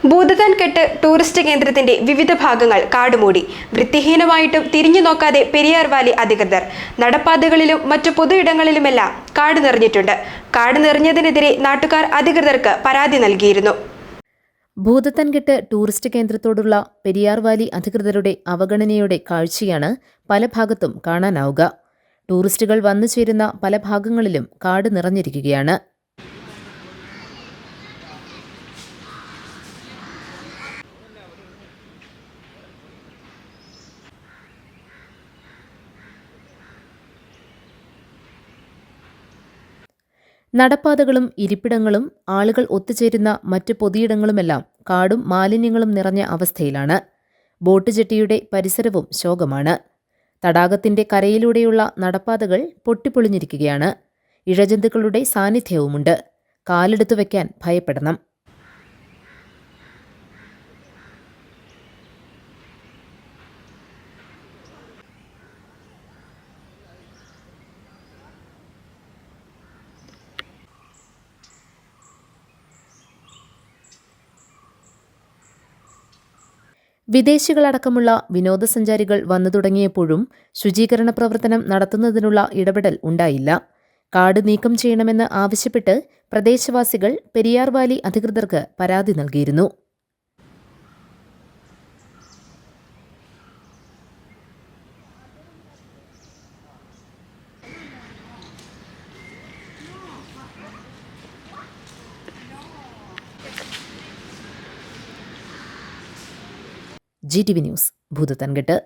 Bhoothathankettu tourist കേന്ദ്രത്തിന്റെ വിവിധ ഭാഗങ്ങൾ കാടുമൂടി. വൃത്തിഹീനമായിട്ടും തിരിഞ്ഞു നോക്കാതെ പെരിയാർ വാലി അധികൃതർ. നടപ്പാതകളിലും മറ്റു പൊതു ഇടങ്ങളിലുമെല്ലാം കാട് നിറഞ്ഞിട്ടുണ്ട്. കാട് നിറഞ്ഞതിനെതിരെ നാട്ടുകാർ അധികൃതർക്ക് പരാതി നൽകിയിരുന്നു. ഭൂതത്താൻകെട്ട് ടൂറിസ്റ്റ് കേന്ദ്രത്തോടുള്ള പെരിയാർ വാലി അധികൃതരുടെ അവഗണനയുടെ കാഴ്ചയാണ് പല ഭാഗത്തും കാണാനാവുക. ടൂറിസ്റ്റുകൾ വന്നു ചേരുന്ന പല ഭാഗങ്ങളിലും കാട് നിറഞ്ഞിരിക്കുകയാണ്. നടപ്പാതകളും ഇരിപ്പിടങ്ങളും ആളുകൾ ഒത്തുചേരുന്ന മറ്റു പൊതുയിടങ്ങളുമെല്ലാം കാടും മാലിന്യങ്ങളും നിറഞ്ഞ അവസ്ഥയിലാണ്. ബോട്ട് ജെട്ടിയുടെ പരിസരവും ശോകമാണ്. തടാകത്തിന്റെ കരയിലൂടെയുള്ള നടപ്പാതകൾ പൊട്ടിപ്പൊളിഞ്ഞിരിക്കുകയാണ്. ഇഴജന്തുക്കളുടെ സാന്നിധ്യവുമുണ്ട്. കാലെടുത്തു വയ്ക്കാൻ ഭയപ്പെടണം. വിദേശികളടക്കമുള്ള വിനോദസഞ്ചാരികൾ വന്നു തുടങ്ങിയപ്പോഴും ശുചീകരണ പ്രവർത്തനം നടത്തുന്നതിനുള്ള ഇടപെടൽ ഉണ്ടായില്ല. കാട് നീക്കം ചെയ്യണമെന്ന് ആവശ്യപ്പെട്ട് പ്രദേശവാസികൾ പെരിയാർ വാലി അധികൃതർക്ക് പരാതി നൽകിയിരുന്നു. GTV news, Bhoothathankettu.